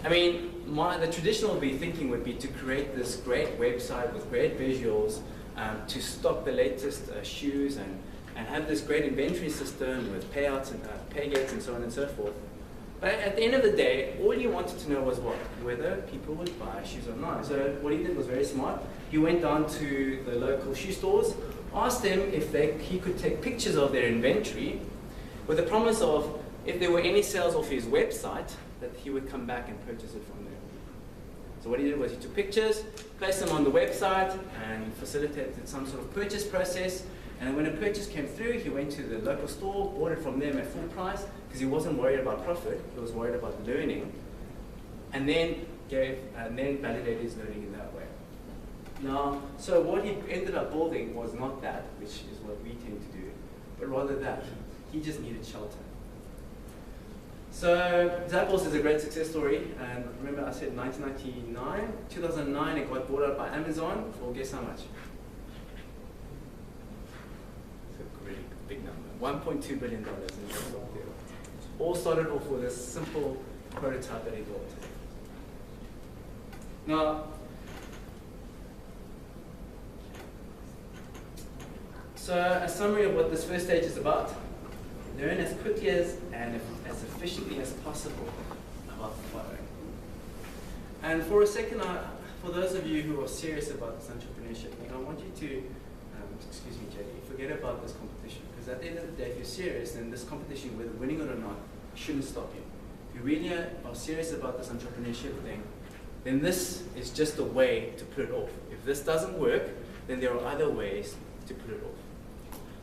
I mean, the traditional thinking would be to create this great website with great visuals, to stock the latest shoes and have this great inventory system with payouts and pay gates and so on and so forth. But at the end of the day, all you wanted to know was what? Whether people would buy shoes or not. So what he did was very smart. He went down to the local shoe stores, asked them if he could take pictures of their inventory with the promise of if there were any sales off his website, that he would come back and purchase it from there. So what he did was he took pictures, placed them on the website, and facilitated some sort of purchase process. And then when a purchase came through, he went to the local store, bought it from them at full price, because he wasn't worried about profit, he was worried about learning, and then validated his learning in that way. Now, so what he ended up building was not that, which is what we tend to do, but rather that. He just needed shelter. So Zappos is a great success story, and remember I said 1999, 2009 it got bought out by Amazon for guess how much? It's a really big number, $1.2 billion in the stock deal. All started off with a simple prototype that he built. Now, so a summary of what this first stage is about. Learn as quickly and as efficiently as possible about the following. And for a second, for those of you who are serious about this entrepreneurship thing, I want you to, excuse me, JD, forget about this competition. Because at the end of the day, if you're serious, then this competition, whether winning it or not, shouldn't stop you. If you really are serious about this entrepreneurship thing, then this is just a way to put it off. If this doesn't work, then there are other ways to put it off.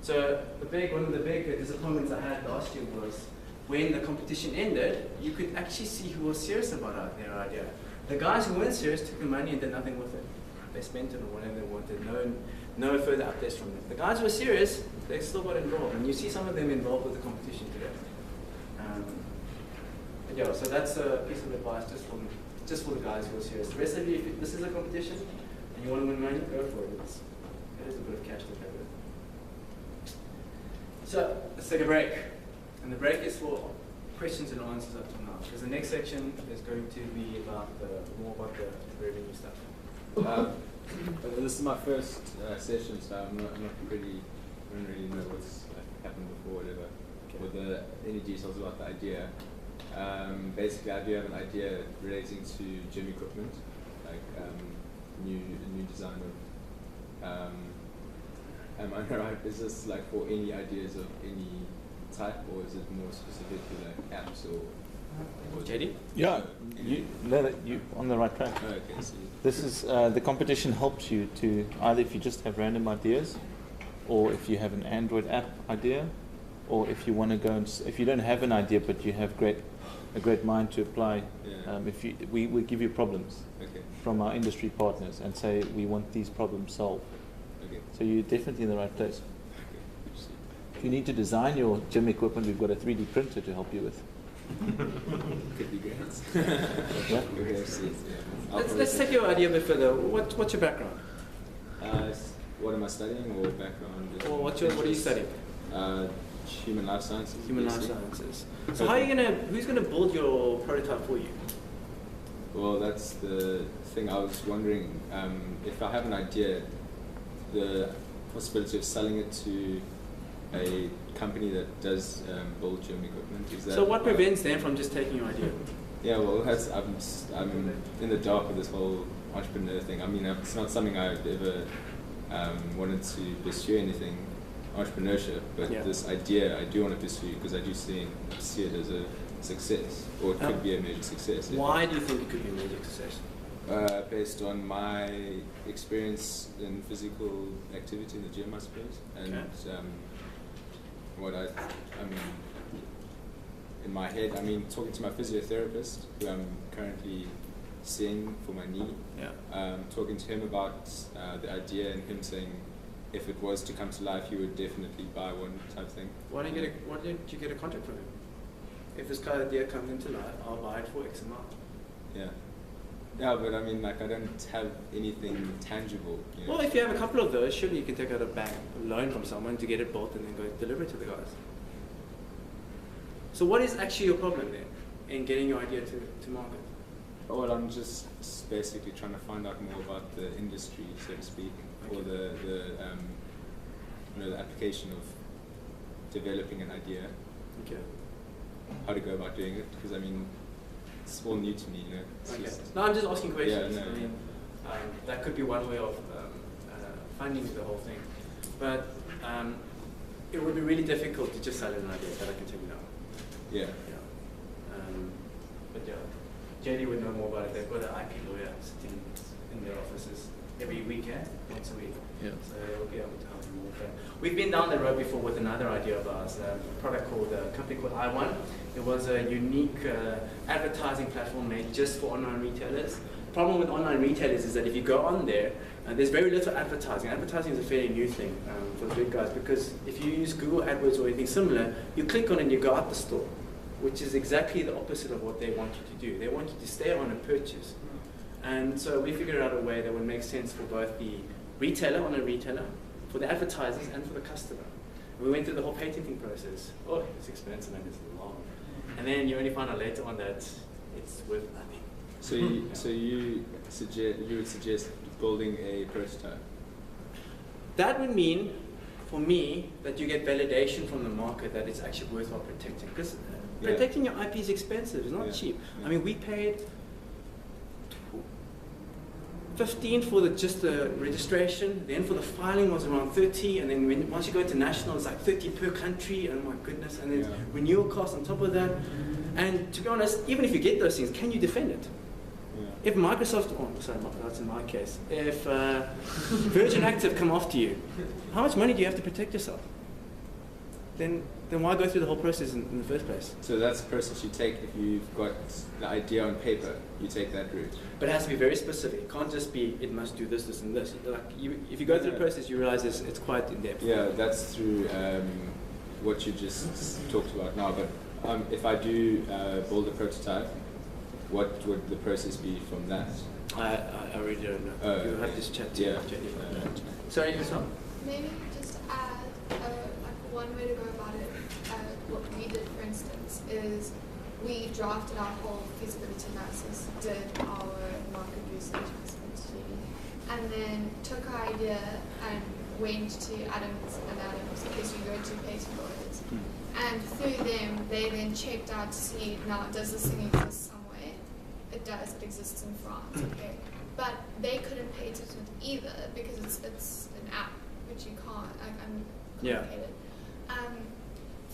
So one of the big disappointments I had last year was when the competition ended, you could actually see who was serious about their idea. The guys who weren't serious took the money and did nothing with it. They spent it on whatever they wanted, no further updates from them. The guys who were serious, they still got involved, and you see some of them involved with the competition today. Yeah, so that's a piece of advice just for the guys who are serious. The rest of you, if this is a competition and you want to win money, go for it. It is a bit of cash to play with. So let's take a break. And the break is for questions and answers up to now. Because the next section is going to be about more about the revenue stuff. This is my first session, so I don't really know what's happened before, whatever. With any details about the idea. Basically, I do have an idea relating to gym equipment, like new design of. Am I right? Is this like for any ideas of any type, or is it more specific to like apps or JD? Yeah, you on the right track. Oh, okay, so this is the competition helps you to either if you just have random ideas, or if you have an Android app idea, or if you want to go and if you don't have an idea but you have a great mind to apply. Yeah. We give you problems okay. from our industry partners and say we want these problems solved. Okay. So you're definitely in the right place. Okay. If you need to design your gym equipment, we've got a 3D printer to help you with. Could be great. Yeah? Let's take your idea a bit further. What's your background? What am I studying, or background? Or what are you studying? Human life sciences. Human life sciences. So who's gonna build your prototype for you? Well, that's the thing. I was wondering if I have an idea, the possibility of selling it to a company that does build gym equipment. Is that? So what prevents them from just taking your idea? Yeah, well, I'm in the dark with this whole entrepreneur thing. I mean, it's not something I've ever wanted to pursue anything entrepreneurship, but yeah. This idea I do want to pursue because I do see it as a success, or it could be a major success. Why do you think it could be a major success? Based on my experience in physical activity in the gym, I suppose, and what I mean, in my head, I mean, talking to my physiotherapist, who I'm currently seeing for my knee, talking to him about the idea, and him saying, if it was to come to life, he would definitely buy one type thing. Why didn't you get a contract from him? If this kind of idea comes into life, I'll buy it for X amount. Yeah, but I mean, like, I don't have anything tangible. You know? Well, if you have a couple of those, surely you can take out a loan from someone to get it built and then go deliver it to the guys. So what is actually your problem then in getting your idea to market? Well, I'm just basically trying to find out more about the industry, so to speak, or the the application of developing an idea. Okay. How to go about doing it, because I mean, it's all new to me, you know. It's Okay. just, No, I'm just asking questions. Yeah, no, I mean, that could be one way of funding the whole thing. But it would be really difficult to just sell an idea, that I can tell you now. yeah. But yeah, JD would know more about it. They've got an IP lawyer sitting in their offices every weekend, once a week. Yeah. So they'll be able to help you with that. We've been down the road before with another idea of ours, a product called a company called I1. It was a unique advertising platform made just for online retailers. The problem with online retailers is that if you go on there, there's very little advertising. Advertising is a fairly new thing for the big guys, because if you use Google AdWords or anything similar, you click on it and you go out the store, which is exactly the opposite of what they want you to do. They want you to stay on and purchase. And so we figured out a way that would make sense for both the retailer, online retailer, for the advertisers, and for the customer. We went through the whole patenting process. Oh, it's expensive and it's long. And then you only find out later on that it's worth nothing. So you would suggest building a prototype? That would mean, for me, that you get validation from the market that it's actually worthwhile protecting. Because protecting your IP is expensive, it's not cheap. Yeah. I mean, we paid 15 for just the registration, then for the filing was around 30, and then once you go international, it's like 30 per country, oh my goodness, and then renewal costs on top of that. And to be honest, even if you get those things, can you defend it? If Microsoft, that's in my case, if Virgin Active come after you, how much money do you have to protect yourself? Then why go through the whole process in the first place? So that's the process you take if you've got the idea on paper, you take that route. But it has to be very specific. It can't just be, it must do this, this, and this. Like if you go through the process, you realize it's quite in-depth. Yeah, that's through what you just talked about now. But if I do build a prototype, what would the process be from that? I really don't know. You'll have to chat to Jenny. Sorry, yourself? Maybe just add like one way to go about it. What we did, for instance, is we drafted our whole feasibility analysis, did our market research, and then took our idea and went to Adams and Adams, because you go to patent lawyers. And through them, they then checked out to see, now, does this thing exist somewhere? It does, it exists in France, okay. But they couldn't patent it either, because it's an app, which you can't, complicated.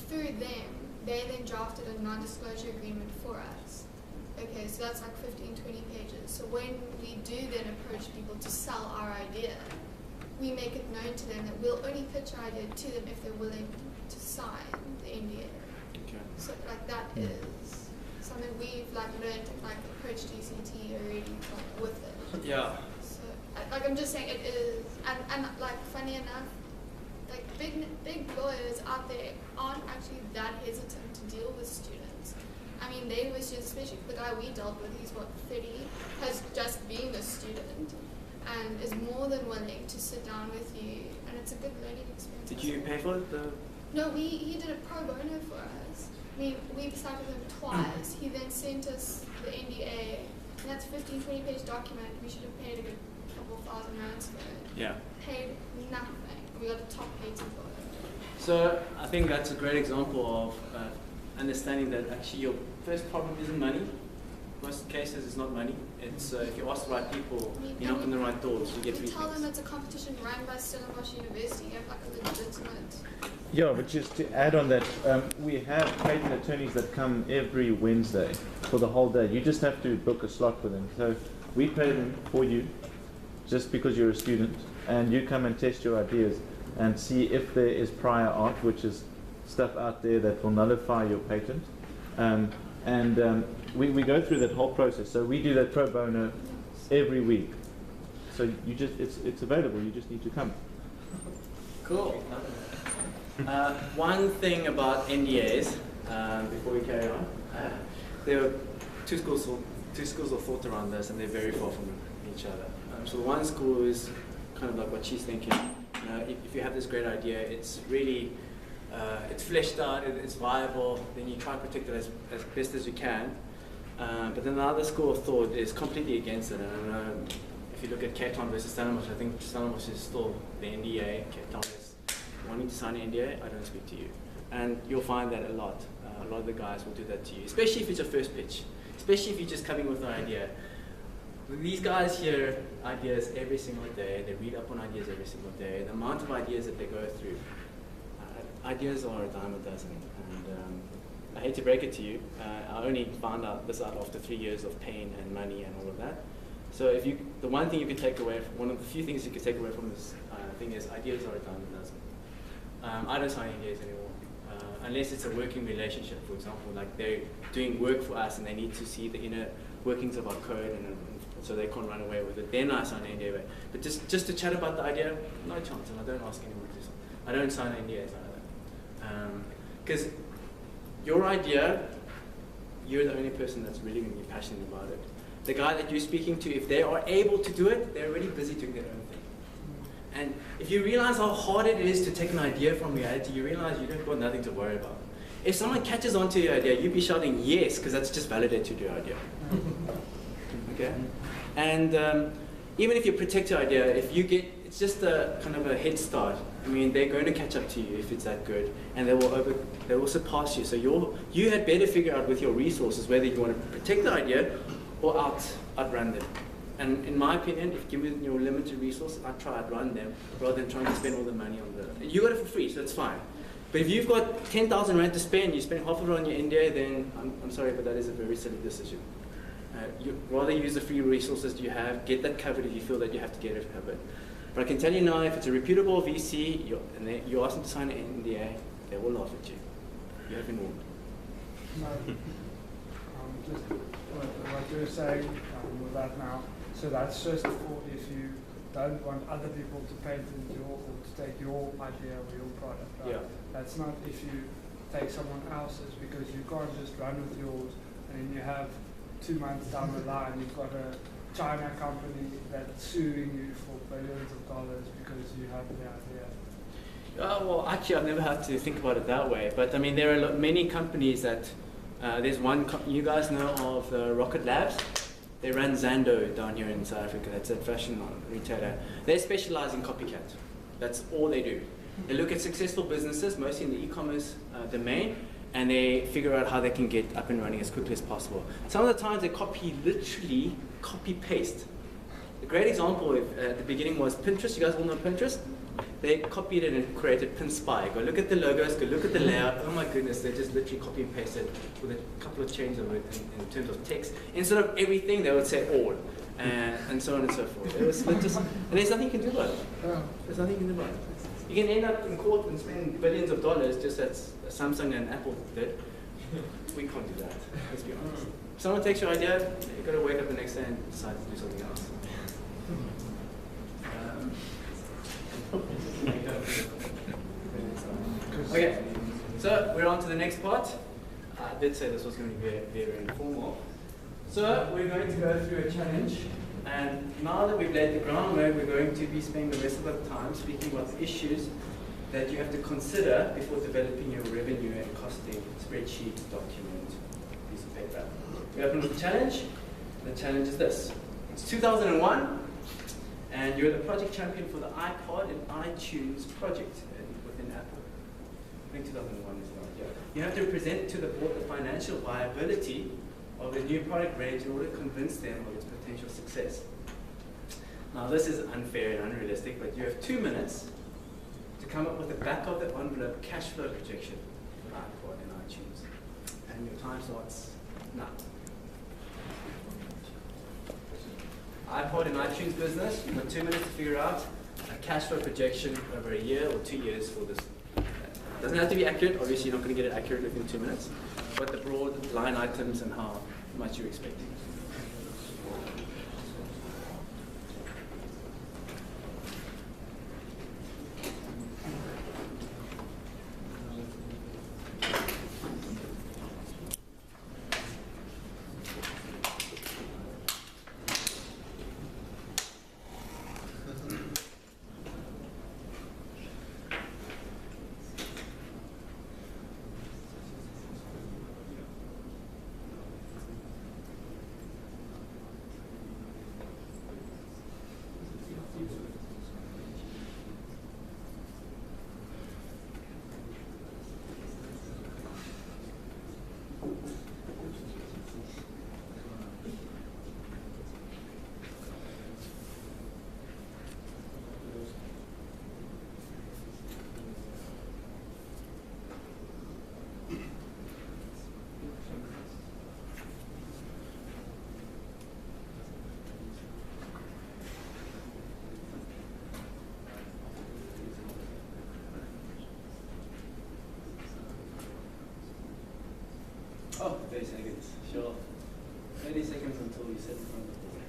Through them, they then drafted a non-disclosure agreement for us. Okay, so that's like 15, 20 pages. So when we do then approach people to sell our idea, we make it known to them that we'll only pitch our idea to them if they're willing to sign the NDA. Okay. So like that is something we've like learned and like approached GCT already like with it. Yeah. So like I'm just saying it is, and like funny enough, like big lawyers out there aren't actually that hesitant to deal with students. I mean, they was just, especially the guy we dealt with, he's what, 30, has just been a student and is more than willing to sit down with you, and it's a good learning experience. Did you pay for it? No, he did a pro bono for us. I mean, we sat with him twice. He then sent us the NDA, and that's a 15, 20 page document. We should have paid a good couple thousand rands for it. Yeah. Paid nothing. We got a top patent for it. So I think that's a great example of understanding that actually your first problem isn't money. Most cases it's not money. It's if you ask the right people, you knock on the right doors, you get You tell them things. it's a competition run by Stellenbosch University. You have like a legitimate. Yeah, but just to add on that, we have patent attorneys that come every Wednesday for the whole day. You just have to book a slot for them. So we pay them for you, just because you're a student, and you come and test your ideas and see if there is prior art, which is stuff out there that will nullify your patent. We go through that whole process. So we do that pro bono every week. So you just it's available. You just need to come. Cool. One thing about NDAs, before we carry on, there are two schools of thought around this, and they're very far from each other. So one school is kind of like what she's thinking. If you have this great idea, it's really it's fleshed out, it's viable, then you try and protect it as best as you can. But then the other school of thought is completely against it. And if you look at Cape Town versus Stellenbosch, I think Stellenbosch is still the NDA. Cape Town is wanting to sign an NDA, I don't speak to you. And you'll find that a lot. A lot of the guys will do that to you, especially if it's your first pitch, especially if you're just coming with an idea. These guys hear ideas every single day. They read up on ideas every single day. The amount of ideas that they go through, ideas are a dime a dozen. And I hate to break it to you, I only found out this out after 3 years of pain and money and all of that. So if you, the one thing you can take away, one of the few things you can take away from this thing is ideas are a dime a dozen. I don't sign NDAs anymore. Unless it's a working relationship, for example, like they're doing work for us and they need to see the inner workings of our code and so they can't run away with it, then I sign an NDA. But just to chat about the idea, no chance, and I don't ask anyone to sign. I don't sign NDAs either. Because your idea, you're the only person that's really going to be passionate about it. The guy that you're speaking to, if they are able to do it, they're already busy doing their own thing. And if you realize how hard it is to take an idea from reality, you realize you've got nothing to worry about. If someone catches on to your idea, you'd be shouting yes, because that's just validated your idea. Okay? And even if you protect your idea, if you get, it's just a kind of a head start. I mean, they're going to catch up to you if it's that good, and they will surpass you. So you had better figure out with your resources whether you want to protect the idea or outrun them. And in my opinion, if given your limited resources, I'd try to outrun them rather than trying to spend all the money on the. You got it for free, so that's fine. But if you've got 10,000 rand to spend, you spend half of it on your NDA, then I'm sorry, but that is a very silly decision. You rather use the free resources you have, get that covered if you feel that you have to get it covered. But I can tell you now, if it's a reputable VC, you ask them to sign an NDA, they will laugh at you. You have been warned. No, just what you're saying with that now, so that's just for if you don't want other people to patent or to take your idea or your product, right? Yeah. That's not if you take someone else's, because you can't just run with yours and then you have 2 months down the line, you've got a China company that's suing you for billions of dollars because you have the idea. Well, actually, I've never had to think about it that way. But I mean, there are many companies that, there's one, you guys know of Rocket Labs? They run Zando down here in South Africa. That's a fashion retailer. They specialize in copycat. That's all they do. They look at successful businesses, mostly in the e-commerce domain, and they figure out how they can get up and running as quickly as possible. Some of the times they literally copy-paste. A great example at the beginning was Pinterest. You guys all know Pinterest? They copied it and created PinSpy. Go look at the logos, go look at the layout. Oh my goodness, they just literally copy and pasted with a couple of changes of it in terms of text. Instead of everything, they would say all, and so on and so forth. It was just, and there's nothing you can do about it. There's nothing you can do about it. You can end up in court and spend billions of dollars, just as Samsung and Apple did. We can't do that, let's be honest. If someone takes your idea, you've got to wake up the next day and decide to do something else. Okay, so we're on to the next part. I did say this was going to be very informal. So we're going to go through a challenge, and now that we've laid the groundwork, we're going to be spending the rest of the time speaking about the issues that you have to consider before developing your revenue and costing spreadsheet, document, piece of paper. We open with the challenge. The challenge is this. It's 2001. And you're the project champion for the iPod and iTunes project within Apple. I think 2001 is the right year. You have to present to the board the financial viability of the new product range in order to convince them of its potential success. Now this is unfair and unrealistic, but you have 2 minutes to come up with the back of the envelope cash flow projection for iPod and iTunes. And your time starts now. iPod and iTunes business, you've got 2 minutes to figure out a cash flow projection over a year or 2 years for this. It doesn't have to be accurate, obviously you're not going to get it accurate within 2 minutes, but the broad line items and how much you're expecting. Oh, 30 seconds. Sure. 30 seconds until you sit in front of the board.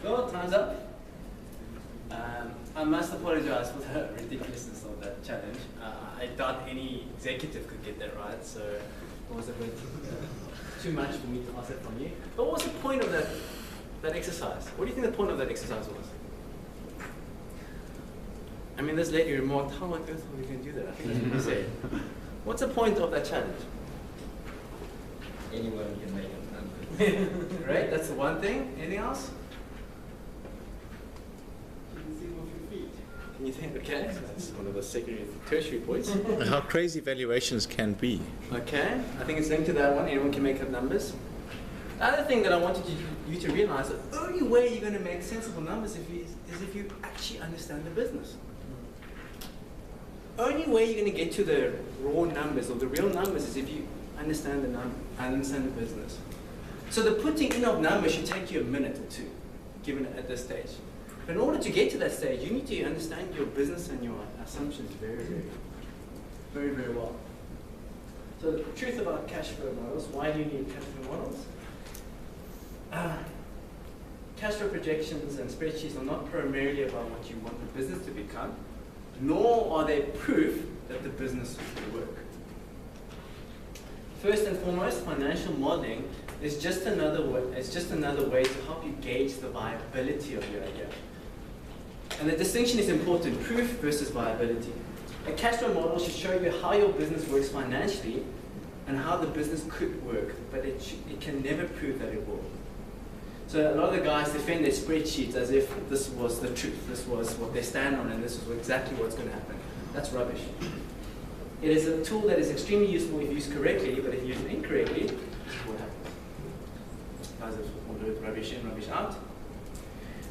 Well, time's up. I must apologize for the ridiculousness of that challenge. I doubt any executive could get that right, so it was a bit too much for me to ask it from you. But what was the point of that exercise? What do you think the point of that exercise was? I mean, this lady remarked, how on earth are we going to do that? I think that's what you said. What's the point of that challenge? Anyone can make it. Right, that's the one thing. Anything else? Can you think, okay, so that's one of the secondary and tertiary points. How crazy valuations can be. Okay, I think it's linked to that one. Anyone can make up numbers. The other thing that I wanted you to realize, the only way you're going to make sensible numbers is if you actually understand the business. Only way you're going to get to the raw numbers or the real numbers is if you understand the business. So the putting in of numbers should take you a minute or two, given at this stage. But in order to get to that stage, you need to understand your business and your assumptions very, very well. So the truth about cash flow models, why do you need cash flow models? Cash flow projections and spreadsheets are not primarily about what you want the business to become, nor are they proof that the business will work. First and foremost, financial modeling is just another way to help you gauge the viability of your idea. And the distinction is important, proof versus viability. A cash flow model should show you how your business works financially and how the business could work, but it can never prove that it will. So a lot of the guys defend their spreadsheets as if this was the truth, this was what they stand on, and this is exactly what's going to happen. That's rubbish. It is a tool that is extremely useful if used correctly, but if used incorrectly, this is what happens. Guys will do it rubbish in, rubbish out.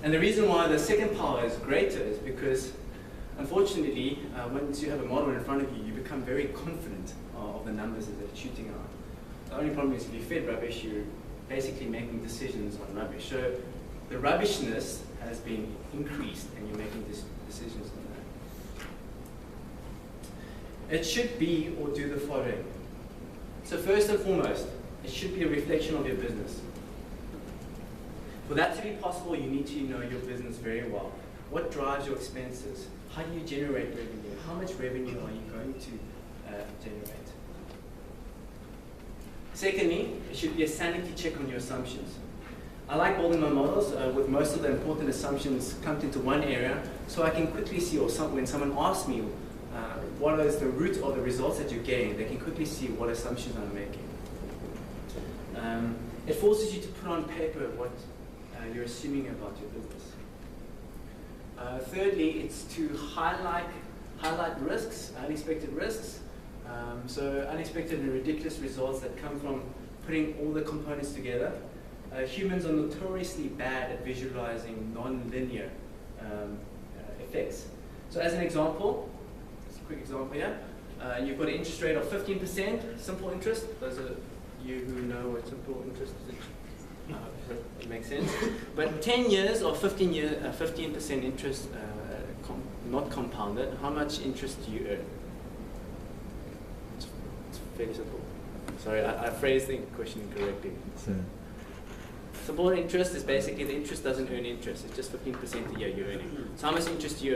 And the reason why the second power is greater is because, unfortunately, once you have a model in front of you, you become very confident of the numbers that they're shooting out. The only problem is if you fed rubbish, you're basically making decisions on rubbish. So the rubbishness has been increased, and you're making decisions on that. It should be or do the following. So first and foremost, it should be a reflection of your business. For that to be possible, you need to know your business very well. What drives your expenses? How do you generate revenue? How much revenue are you going to generate? Secondly, it should be a sanity check on your assumptions. I like building my models with most of the important assumptions clumped into one area, so I can quickly see, or when someone asks me what is the root of the results that you're getting, they can quickly see what assumptions I'm making. It forces you to put on paper what you're assuming about your business. Thirdly, it's to highlight risks, unexpected risks. So unexpected and ridiculous results that come from putting all the components together. Humans are notoriously bad at visualizing non-linear effects. So as an example, just a quick example here, you've got an interest rate of 15%, simple interest. Those are you who know what simple interest is. It makes sense. But 10 years or 15% interest, not compounded, how much interest do you earn? It's fairly simple. Sorry, I phrased the question incorrectly. So, simple interest is basically the interest doesn't earn interest. It's just 15% a year you're earning. So how much interest do you earn?